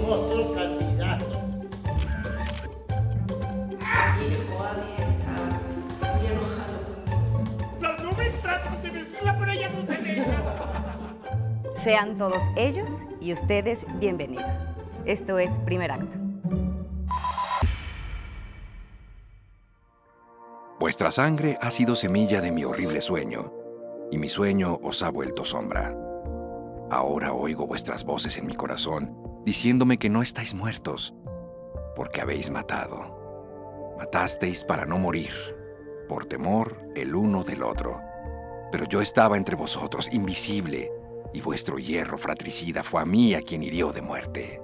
otro candidato. Mi hijo Abby está muy enojado conmigo. Las nubes tratan de vencerla, pero ella no se deja. Sean todos ellos y ustedes bienvenidos. Esto es Primer Acto. Vuestra sangre ha sido semilla de mi horrible sueño, y mi sueño os ha vuelto sombra. Ahora oigo vuestras voces en mi corazón, diciéndome que no estáis muertos, porque habéis matado. Matasteis para no morir, por temor el uno del otro. Pero yo estaba entre vosotros, invisible, y vuestro hierro fratricida fue a mí a quien hirió de muerte.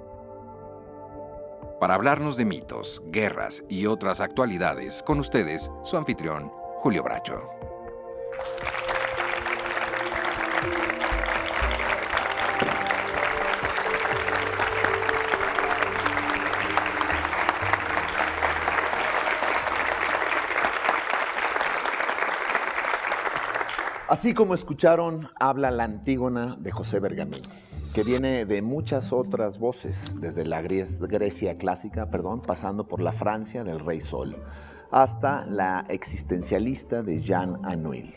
Para hablarnos de mitos, guerras y otras actualidades, con ustedes, su anfitrión, Julio Bracho. Así como escucharon, habla la Antígona de José Bergamín, que viene de muchas otras voces, desde la Grecia clásica, pasando por la Francia del Rey Sol, hasta la existencialista de Jean Anouilh,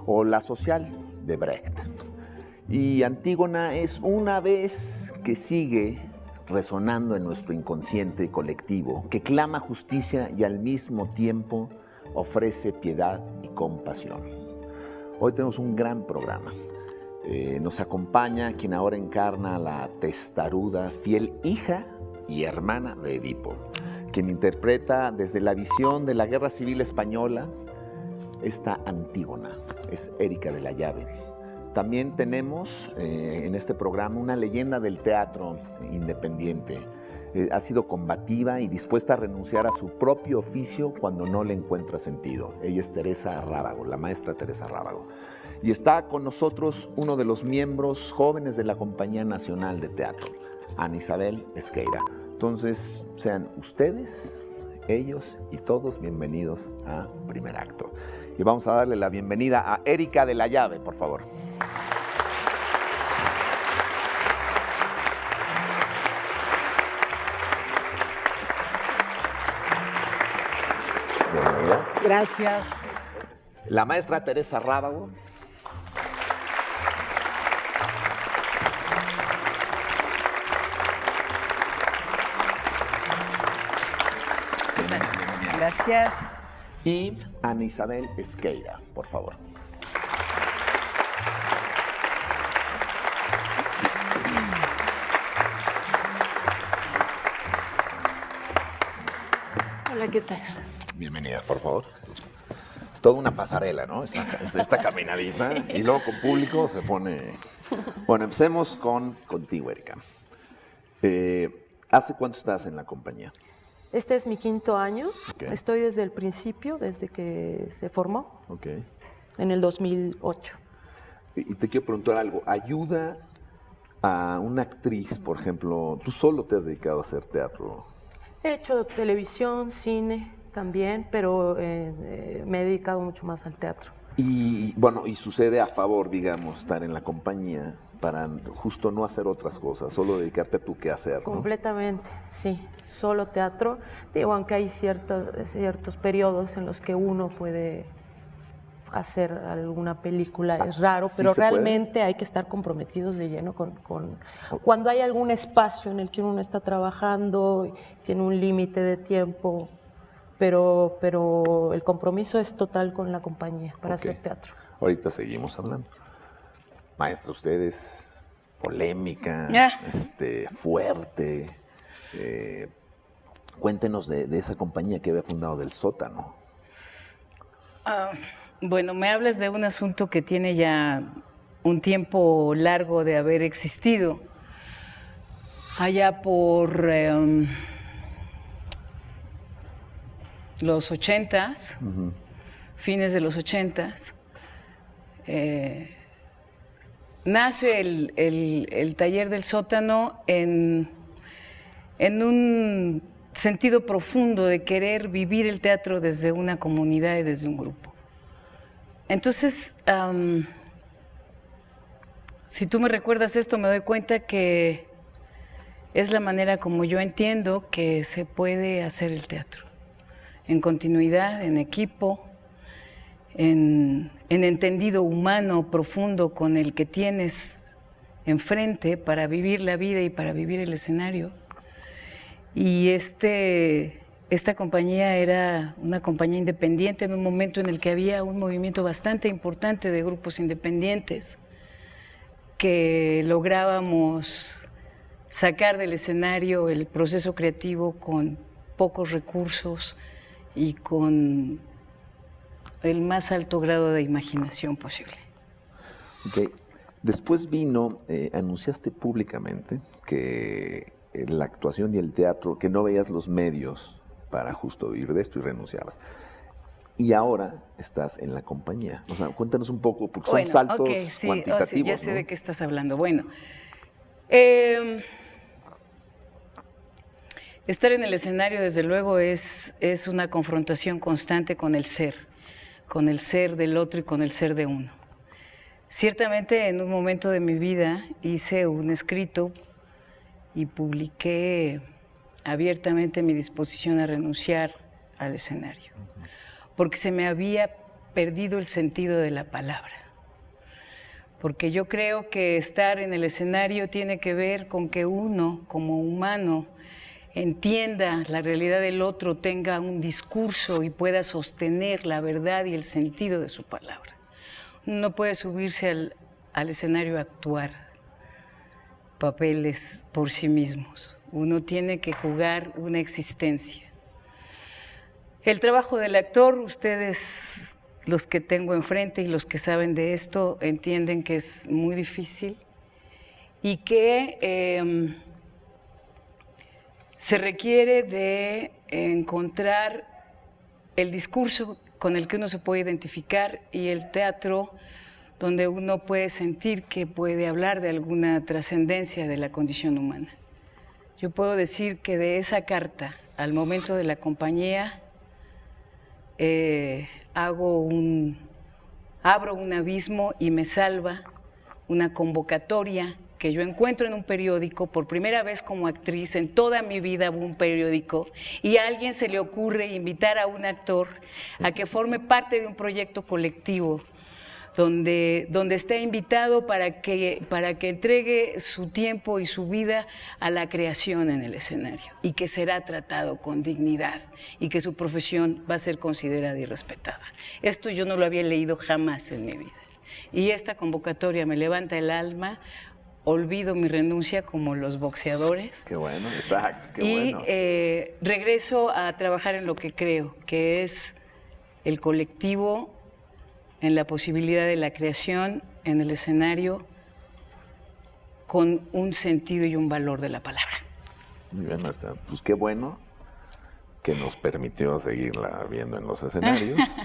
o la social de Brecht. Y Antígona es una vez que sigue resonando en nuestro inconsciente colectivo, que clama justicia y al mismo tiempo ofrece piedad y compasión. Hoy tenemos un gran programa. Nos acompaña quien ahora encarna la testaruda, fiel hija y hermana de Edipo, quien interpreta desde la visión de la Guerra Civil Española esta Antígona, es Erika de la Llave. También tenemos en este programa una leyenda del teatro independiente. Ha sido combativa y dispuesta a renunciar a su propio oficio cuando no le encuentra sentido. Ella es Teresa Rábago, la maestra Teresa Rábago. Y está con nosotros uno de los miembros jóvenes de la Compañía Nacional de Teatro, Ana Isabel Esqueira. Entonces, sean ustedes, ellos y todos bienvenidos a Primer Acto. Y vamos a darle la bienvenida a Erika de la Llave, por favor. Gracias. La maestra Teresa Rábago. Gracias. Y Ana Isabel Esqueira, por favor. Hola, ¿qué tal? Bienvenida, por favor. Es toda una pasarela, ¿no? Esta caminadita. Sí. Y luego con público se pone... Bueno, empecemos contigo, Erika. ¿Hace cuánto estás en la compañía? Este es mi 5º año. Okay. Estoy desde el principio, desde que se formó, okay, en el 2008. Y te quiero preguntar algo. ¿Ayuda a una actriz, por ejemplo? ¿Tú solo te has dedicado a hacer teatro? He hecho televisión, cine también, pero me he dedicado mucho más al teatro. Y bueno, y sucede a favor, digamos, estar en la compañía para justo no hacer otras cosas, solo dedicarte a tu quehacer, ¿no? Completamente, sí, solo teatro. Digo, aunque hay ciertos periodos en los que uno puede hacer alguna película, es raro, ¿Sí pero realmente puede? Hay que estar comprometidos de lleno con cuando hay algún espacio en el que uno está trabajando, tiene un límite de tiempo, pero el compromiso es total con la compañía para hacer teatro. Ahorita seguimos hablando. Maestra, usted es polémica, fuerte. Cuéntenos de esa compañía que había fundado del Sótano. Bueno, me hablas de un asunto que tiene ya un tiempo largo de haber existido. Allá por los 80s, fines de los 80s, nace el taller del Sótano en un sentido profundo de querer vivir el teatro desde una comunidad y desde un grupo. Entonces, si tú me recuerdas esto, me doy cuenta que es la manera como yo entiendo que se puede hacer el teatro, en continuidad, en equipo, en entendido humano profundo con el que tienes enfrente para vivir la vida y para vivir el escenario. Y esta compañía era una compañía independiente en un momento en el que había un movimiento bastante importante de grupos independientes que lográbamos sacar del escenario el proceso creativo con pocos recursos y con el más alto grado de imaginación posible. Okay. Después vino, anunciaste públicamente que la actuación y el teatro, que no veías los medios para justo vivir de esto y renunciabas. Y ahora estás en la compañía. O sea, cuéntanos un poco, porque son saltos cuantitativos. Ya sé, ¿no? de qué estás hablando. Bueno, estar en el escenario, desde luego, es una confrontación constante con el ser del otro y con el ser de uno. Ciertamente, en un momento de mi vida hice un escrito y publiqué abiertamente mi disposición a renunciar al escenario, porque se me había perdido el sentido de la palabra. Porque yo creo que estar en el escenario tiene que ver con que uno, como humano, entienda la realidad del otro, tenga un discurso y pueda sostener la verdad y el sentido de su palabra. No puede subirse al escenario a actuar papeles por sí mismos. Uno tiene que jugar una existencia. El trabajo del actor, ustedes, los que tengo enfrente y los que saben de esto, entienden que es muy difícil y que se requiere de encontrar el discurso con el que uno se puede identificar y el teatro donde uno puede sentir que puede hablar de alguna trascendencia de la condición humana. Yo puedo decir que de esa carta al momento de la compañía abro un abismo y me salva una convocatoria que yo encuentro en un periódico. Por primera vez como actriz en toda mi vida hubo un periódico y a alguien se le ocurre invitar a un actor a que forme parte de un proyecto colectivo donde esté invitado para que entregue su tiempo y su vida a la creación en el escenario y que será tratado con dignidad y que su profesión va a ser considerada y respetada. Esto yo no lo había leído jamás en mi vida. Y esta convocatoria me levanta el alma, olvido mi renuncia como los boxeadores. Qué bueno, exacto, qué y bueno. Regreso a trabajar en lo que creo, que es el colectivo, en la posibilidad de la creación en el escenario con un sentido y un valor de la palabra. Muy bien, maestra. Pues qué bueno que nos permitió seguirla viendo en los escenarios.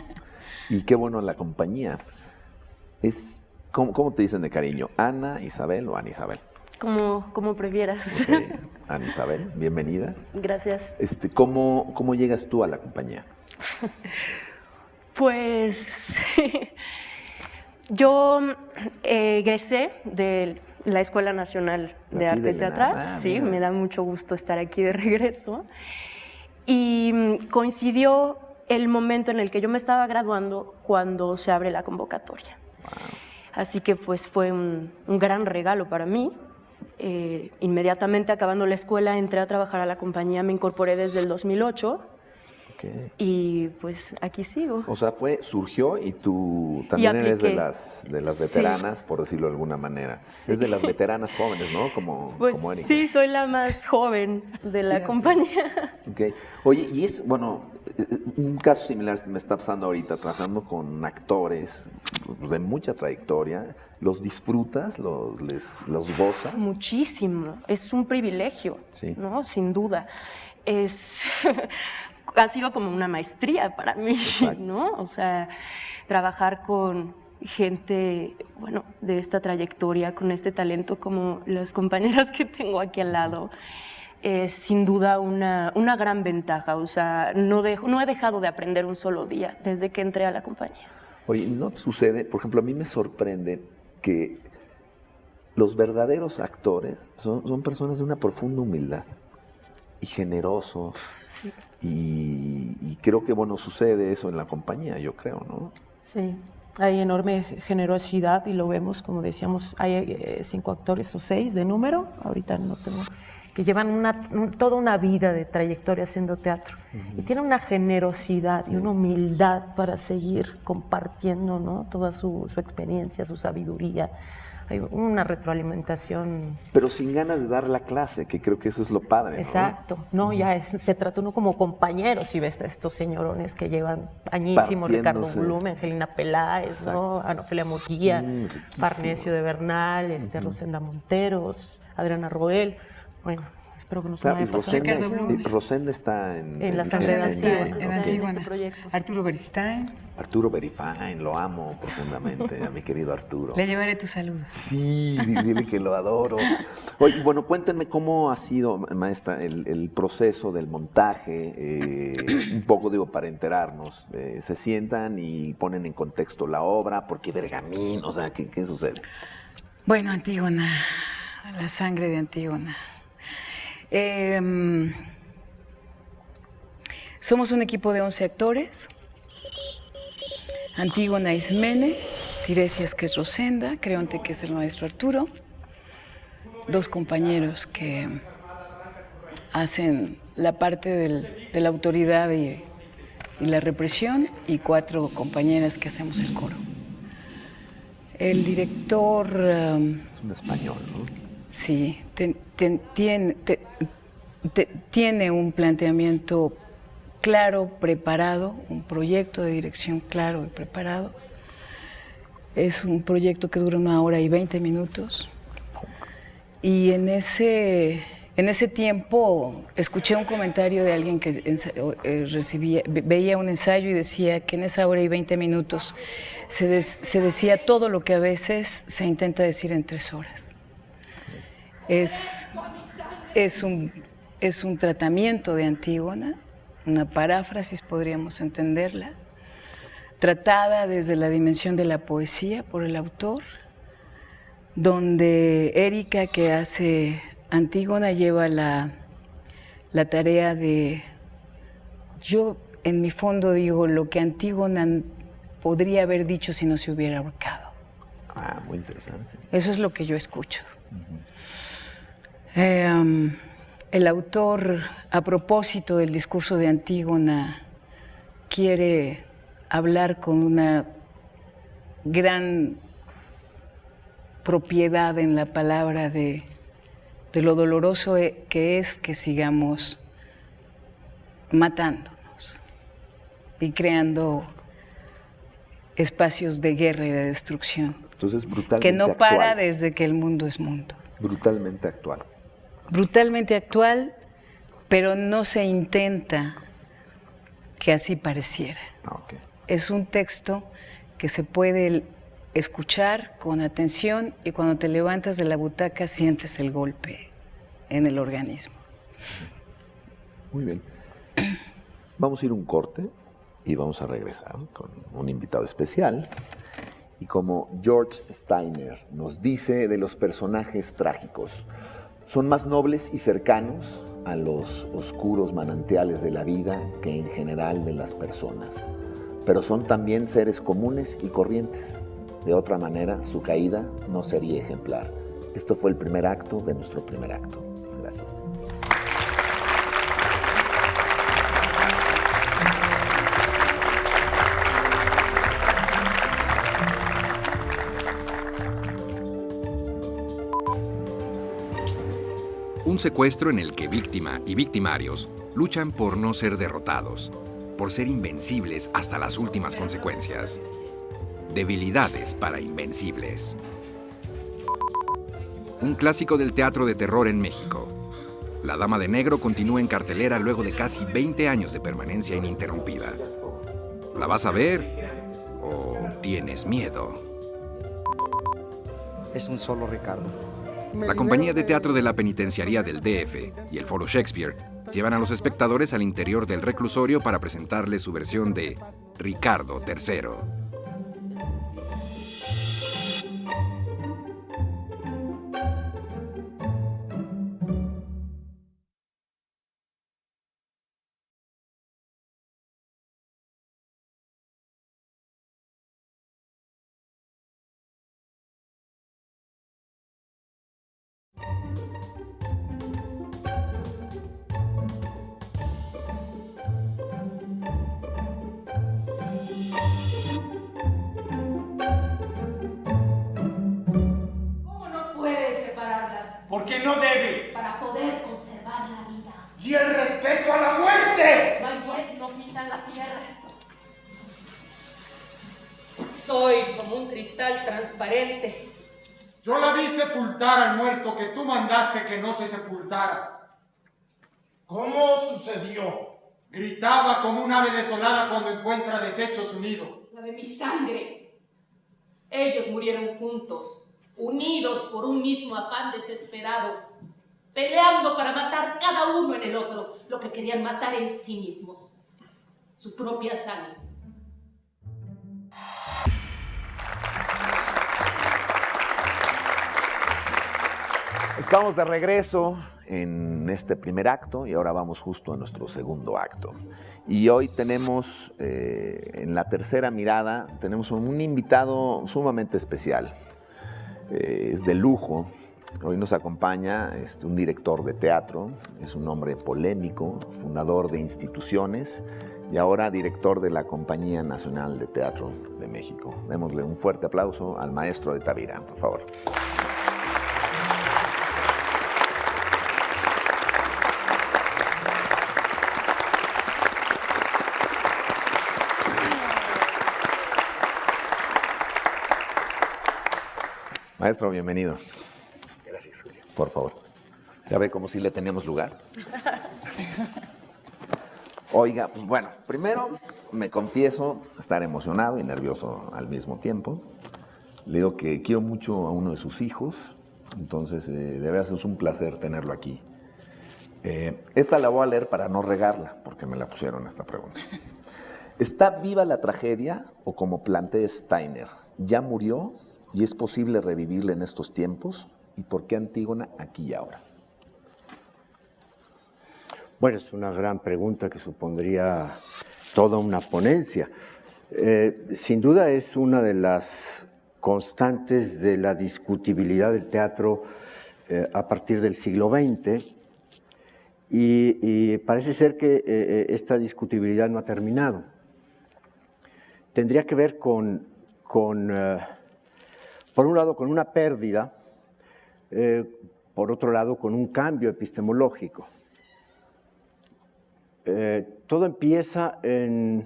Y qué bueno la compañía. ¿Cómo te dicen de cariño? ¿Ana Isabel o Ana Isabel? Como prefieras. Okay. Ana Isabel, bienvenida. Gracias. ¿Cómo llegas tú a la compañía? Pues yo egresé de la Escuela Nacional de Arte Teatral. Sí, me da mucho gusto estar aquí de regreso. Y coincidió el momento en el que yo me estaba graduando cuando se abre la convocatoria. Wow. Así que pues fue un gran regalo para mí. Inmediatamente acabando la escuela entré a trabajar a la compañía, me incorporé desde el 2008. Okay. Y pues aquí sigo. O sea, surgió y tú también eres de las veteranas, sí, por decirlo de alguna manera. Sí. Es de las veteranas jóvenes, ¿no? Como Erika. Sí, soy la más joven de la compañía. Okay. Oye, y un caso similar me está pasando ahorita, trabajando con actores de mucha trayectoria. ¿Los disfrutas? ¿Los gozas? Muchísimo. Es un privilegio, sí, ¿no? Sin duda. Ha sido como una maestría para mí, exacto, ¿no? O sea, trabajar con gente, bueno, de esta trayectoria, con este talento como las compañeras que tengo aquí al lado, es sin duda una gran ventaja. O sea, no he dejado de aprender un solo día desde que entré a la compañía. Oye, ¿no te sucede? Por ejemplo, a mí me sorprende que los verdaderos actores son personas de una profunda humildad y generosos. Y creo que, bueno, sucede eso en la compañía, yo creo, ¿no? Sí, hay enorme generosidad y lo vemos, como decíamos, hay 5 actores o 6 de número, ahorita no tengo, que llevan toda una vida de trayectoria haciendo teatro. Y tienen una generosidad y una humildad para seguir compartiendo, ¿no? Toda su experiencia, su sabiduría. Hay una retroalimentación. Pero sin ganas de dar la clase, que creo que eso es lo padre, ¿no? Exacto. No, ya se trata uno como compañeros y ves a estos señorones que llevan añísimos, Ricardo Partiéndose. Blume, Angelina Peláez, ¿no? Anofelia Murguía, riquísimo. Farnesio de Bernal, Rosenda Monteros, Adriana Roel. Bueno, espero que no se Claro, me y haya pasado. Rosenda está en La Sangre de Antígona. En en Antígona. este proyecto. Arturo Beristain. Arturo Beristain, lo amo profundamente, a mi querido Arturo. Le llevaré tus saludos. Sí, dile que lo adoro. Oye, bueno, cuéntenme cómo ha sido, maestra, el proceso del montaje, un poco, digo, para enterarnos. Se sientan y ponen en contexto la obra, ¿por qué Bergamín? O sea, ¿qué sucede? Bueno, Antígona, la sangre de Antígona. Somos un equipo de 11 actores. Antígona Ismene, Tiresias, que es Rosenda, Creonte, que es el maestro Arturo, 2 compañeros que hacen la parte de la autoridad y la represión, y 4 compañeras que hacemos el coro. El director... Es un español, ¿no? Sí, tiene un planteamiento claro, preparado, un proyecto de dirección claro y preparado. Es un proyecto que dura 1 hora y 20 minutos. Y en ese tiempo escuché un comentario de alguien que veía un ensayo y decía que en esa 1 hora y 20 minutos se decía todo lo que a veces se intenta decir en 3 horas. Es un tratamiento de Antígona, una paráfrasis, podríamos entenderla, tratada desde la dimensión de la poesía por el autor, donde Erika, que hace Antígona, lleva la tarea de, yo en mi fondo digo, lo que Antígona podría haber dicho si no se hubiera ahorcado. Ah, muy interesante. Eso es lo que yo escucho. El autor, a propósito del discurso de Antígona, quiere hablar con una gran propiedad en la palabra de lo doloroso que es que sigamos matándonos y creando espacios de guerra y de destrucción. Entonces, brutalmente que no actual. para desde que el mundo es mundo. Brutalmente actual. Brutalmente actual, pero no se intenta que así pareciera. Ah, ok. Es un texto que se puede escuchar con atención y cuando te levantas de la butaca sientes el golpe en el organismo. Muy bien. Vamos a ir a un corte y vamos a regresar con un invitado especial. Y como George Steiner nos dice de los personajes trágicos, son más nobles y cercanos a los oscuros manantiales de la vida que en general de las personas, pero son también seres comunes y corrientes. De otra manera, su caída no sería ejemplar. Esto fue el primer acto de nuestro primer acto. Gracias. Un secuestro en el que víctima y victimarios luchan por no ser derrotados, por ser invencibles hasta las últimas consecuencias. Debilidades para invencibles. Un clásico del teatro de terror en México. La Dama de Negro continúa en cartelera luego de casi 20 años de permanencia ininterrumpida. ¿La vas a ver o tienes miedo? Es un solo Ricardo. La compañía de teatro de la penitenciaría del DF y el Foro Shakespeare llevan a los espectadores al interior del reclusorio para presentarles su versión de Ricardo III. no debe? Para poder conservar la vida. ¡Y el respeto a la muerte! No hay pues, no pisan la tierra. Soy como un cristal transparente. Yo la vi sepultar al muerto que tú mandaste que no se sepultara. ¿Cómo sucedió? Gritaba como un ave desolada cuando encuentra desecho su nido. La de mi sangre. Ellos murieron juntos, unidos por un mismo afán desesperado, peleando para matar cada uno en el otro lo que querían matar en sí mismos, su propia sangre. Estamos de regreso en este primer acto y ahora vamos justo a nuestro segundo acto. Y hoy tenemos, en la tercera mirada, tenemos un invitado sumamente especial. Es de lujo. Hoy nos acompaña un director de teatro, es un hombre polémico, fundador de instituciones y ahora director de la Compañía Nacional de Teatro de México. Démosle un fuerte aplauso al maestro de Tavira, por favor. Maestro, bienvenido. Gracias, Julio. Por favor. Ya ve como si le teníamos lugar. Oiga, pues bueno, primero me confieso estar emocionado y nervioso al mismo tiempo. Le digo que quiero mucho a uno de sus hijos, entonces de verdad es un placer tenerlo aquí. Esta la voy a leer para no regarla, porque me la pusieron esta pregunta. ¿Está viva la tragedia o, como plantea Steiner, ya murió y es posible revivirla en estos tiempos? ¿Y por qué Antígona aquí y ahora? Bueno, es una gran pregunta que supondría toda una ponencia. Sin duda es una de las constantes de la discutibilidad del teatro a partir del siglo XX y parece ser que esta discutibilidad no ha terminado. Tendría que ver por un lado, con una pérdida, por otro lado, con un cambio epistemológico. Todo empieza en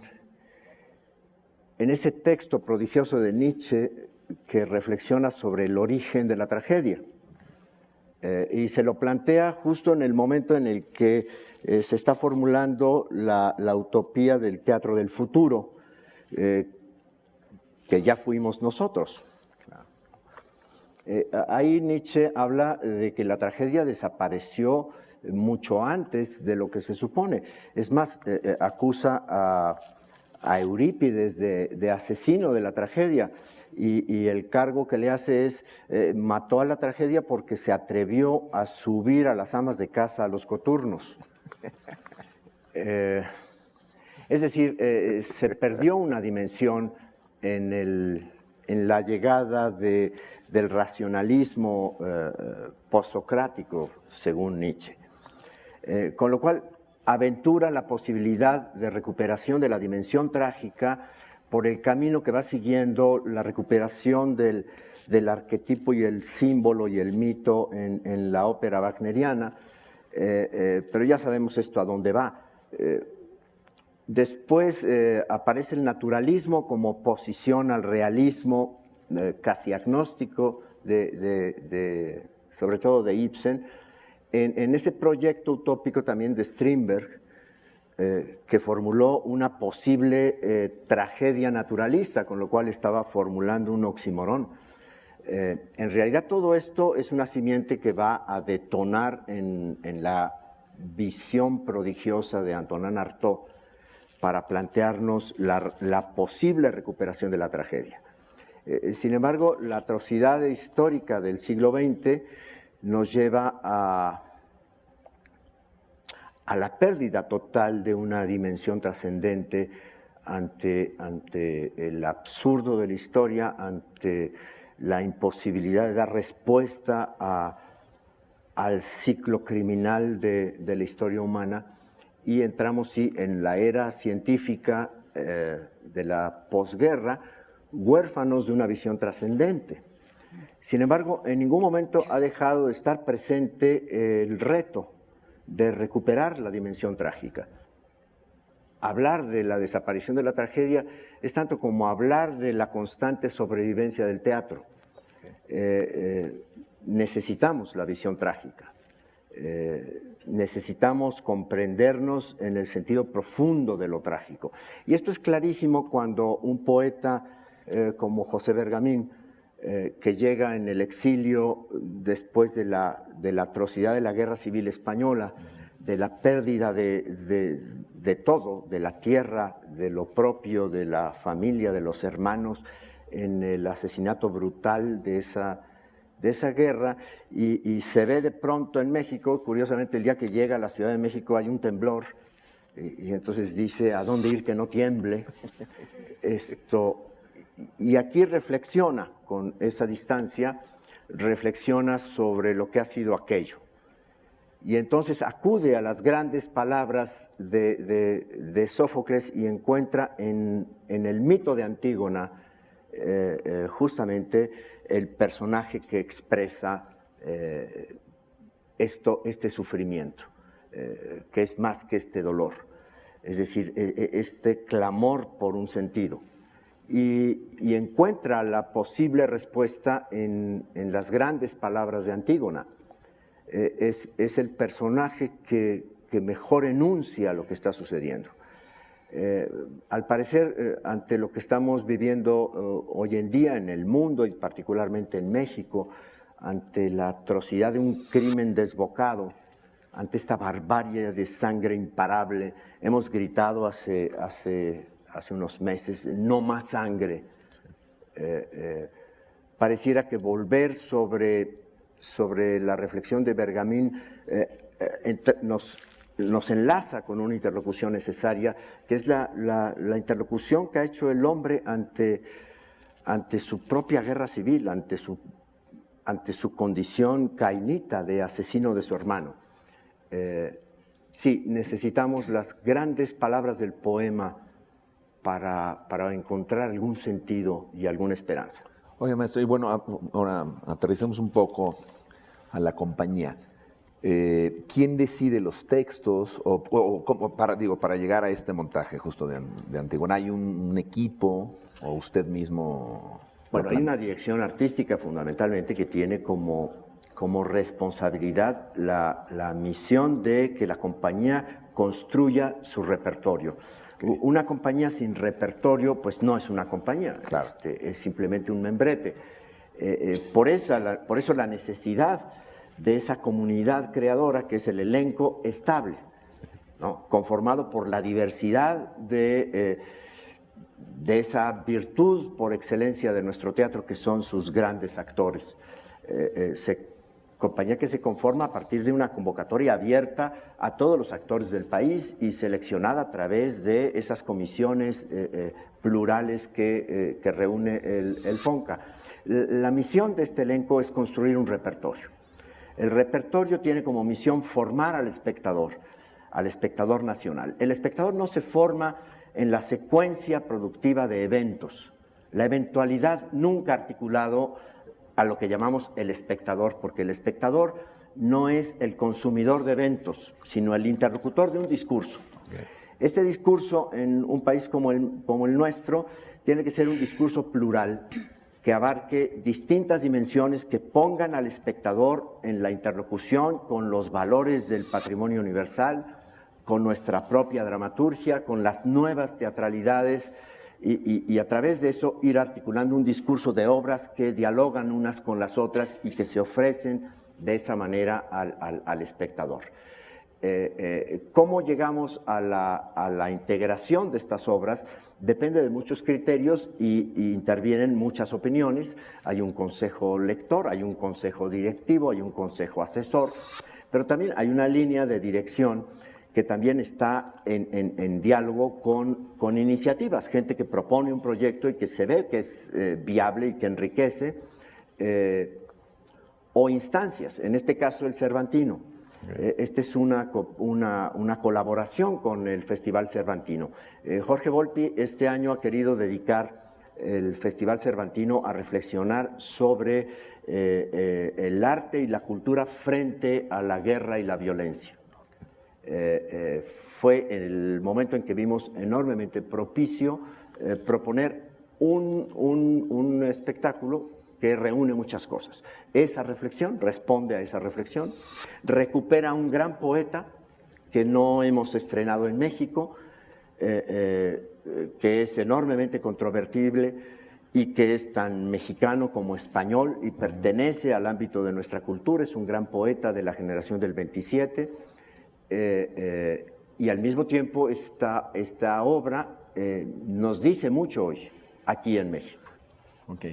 ese texto prodigioso de Nietzsche que reflexiona sobre el origen de la tragedia. Y se lo plantea justo en el momento en el que se está formulando la utopía del teatro del futuro, que ya fuimos nosotros. Ahí Nietzsche habla de que la tragedia desapareció mucho antes de lo que se supone. Es más, acusa a Eurípides de asesino de la tragedia y el cargo que le hace es mató a la tragedia porque se atrevió a subir a las amas de casa a los coturnos. Es decir, se perdió una dimensión en la llegada del racionalismo postsocrático, según Nietzsche. Con lo cual, aventura la posibilidad de recuperación de la dimensión trágica por el camino que va siguiendo la recuperación del arquetipo y el símbolo y el mito en la ópera wagneriana, pero ya sabemos esto a dónde va. Después aparece el naturalismo como oposición al realismo casi agnóstico, sobre todo de Ibsen, en ese proyecto utópico también de Strindberg, que formuló una posible tragedia naturalista, con lo cual estaba formulando un oxímoron. En realidad todo esto es una simiente que va a detonar en la visión prodigiosa de Antonin Artaud para plantearnos la posible recuperación de la tragedia. Sin embargo, la atrocidad histórica del siglo XX nos lleva a la pérdida total de una dimensión trascendente ante el absurdo de la historia, ante la imposibilidad de dar respuesta al ciclo criminal de la historia humana, y entramos sí en la era científica de la posguerra, huérfanos de una visión trascendente. Sin embargo, en ningún momento ha dejado de estar presente el reto de recuperar la dimensión trágica. Hablar de la desaparición de la tragedia es tanto como hablar de la constante sobrevivencia del teatro. Necesitamos la visión trágica. Necesitamos comprendernos en el sentido profundo de lo trágico. Y esto es clarísimo cuando un poeta como José Bergamín, que llega en el exilio después de la atrocidad de la Guerra Civil Española, de la pérdida de todo, de la tierra, de lo propio, de la familia, de los hermanos, en el asesinato brutal de esa guerra, y se ve de pronto en México, curiosamente el día que llega a la Ciudad de México hay un temblor, y entonces dice, ¿a dónde ir que no tiemble? Y aquí reflexiona con esa distancia, reflexiona sobre lo que ha sido aquello. Y entonces acude a las grandes palabras de Sófocles y encuentra en el mito de Antígona justamente el personaje que expresa este sufrimiento, que es más que este dolor, es decir, este clamor por un sentido. Y encuentra la posible respuesta en las grandes palabras de Antígona. Es el personaje que mejor enuncia lo que está sucediendo. Al parecer, ante lo que estamos viviendo hoy en día en el mundo y particularmente en México, ante la atrocidad de un crimen desbocado, ante esta barbarie de sangre imparable, hemos gritado hace unos meses, no más sangre. Pareciera que volver sobre la reflexión de Bergamín nos enlaza con una interlocución necesaria, que es la interlocución que ha hecho el hombre ante su propia guerra civil, ante su condición cainita de asesino de su hermano. Sí, necesitamos las grandes palabras del poema para encontrar algún sentido y alguna esperanza. Oye, maestro, y bueno, ahora aterricemos un poco a la compañía. ¿Quién decide los textos para llegar a este montaje justo de Antígona? ¿Hay un equipo o usted mismo? Bueno, hay una dirección artística fundamentalmente que tiene como responsabilidad la misión de que la compañía construya su repertorio. Okay. Una compañía sin repertorio pues no es una compañía, claro. Es simplemente un membrete. Por eso la necesidad de esa comunidad creadora que es el elenco estable, ¿no? Conformado por la diversidad de esa virtud por excelencia de nuestro teatro que son sus grandes actores. Compañía que se conforma a partir de una convocatoria abierta a todos los actores del país y seleccionada a través de esas comisiones plurales que reúne el FONCA. La misión de este elenco es construir un repertorio. El repertorio tiene como misión formar al espectador nacional. El espectador no se forma en la secuencia productiva de eventos. La eventualidad nunca ha articulado a lo que llamamos el espectador, porque el espectador no es el consumidor de eventos, sino el interlocutor de un discurso. Okay. Este discurso en un país como el nuestro tiene que ser un discurso plural que abarque distintas dimensiones que pongan al espectador en la interlocución con los valores del patrimonio universal, con nuestra propia dramaturgia, con las nuevas teatralidades y a través de eso ir articulando un discurso de obras que dialogan unas con las otras y que se ofrecen de esa manera al espectador. ¿Cómo llegamos a la integración de estas obras? Depende de muchos criterios y intervienen muchas opiniones. Hay un consejo lector, hay un consejo directivo, hay un consejo asesor, pero también hay una línea de dirección que también está en diálogo con iniciativas, gente que propone un proyecto y que se ve que es viable y que enriquece, o instancias, en este caso el Cervantino. Esta es una colaboración con el Festival Cervantino. Jorge Volpi este año ha querido dedicar el Festival Cervantino a reflexionar sobre el arte y la cultura frente a la guerra y la violencia. Fue el momento en que vimos enormemente propicio proponer un espectáculo que reúne muchas cosas. Esa reflexión responde a esa reflexión, recupera a un gran poeta que no hemos estrenado en México, que es enormemente controvertible y que es tan mexicano como español y pertenece al ámbito de nuestra cultura, es un gran poeta de la generación del 27, y al mismo tiempo esta obra nos dice mucho hoy, aquí en México. Ok.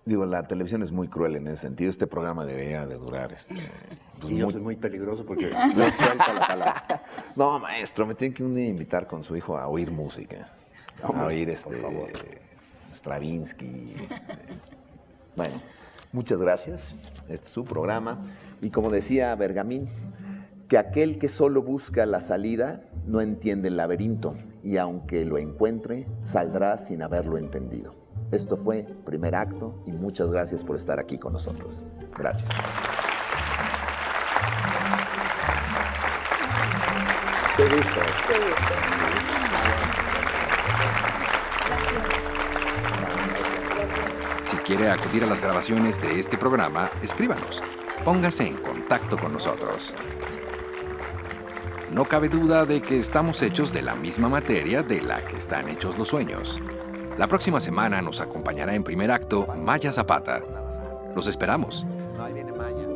Digo, la televisión es muy cruel en ese sentido. Este programa debería de durar... pues y yo soy muy peligroso porque no suelta la palabra. No, maestro, me tiene que invitar con su hijo a oír música. A oír Stravinsky. Bueno, muchas gracias. Este es su programa. Y como decía Bergamín, que aquel que solo busca la salida no entiende el laberinto, y aunque lo encuentre, saldrá sin haberlo entendido. Esto fue Primer Acto y muchas gracias por estar aquí con nosotros. Gracias. Qué gusto. Qué gusto. Si quiere acudir a las grabaciones de este programa, escríbanos. Póngase en contacto con nosotros. No cabe duda de que estamos hechos de la misma materia de la que están hechos los sueños. La próxima semana nos acompañará en Primer Acto Maya Zapata. Los esperamos. No, ahí viene Maya.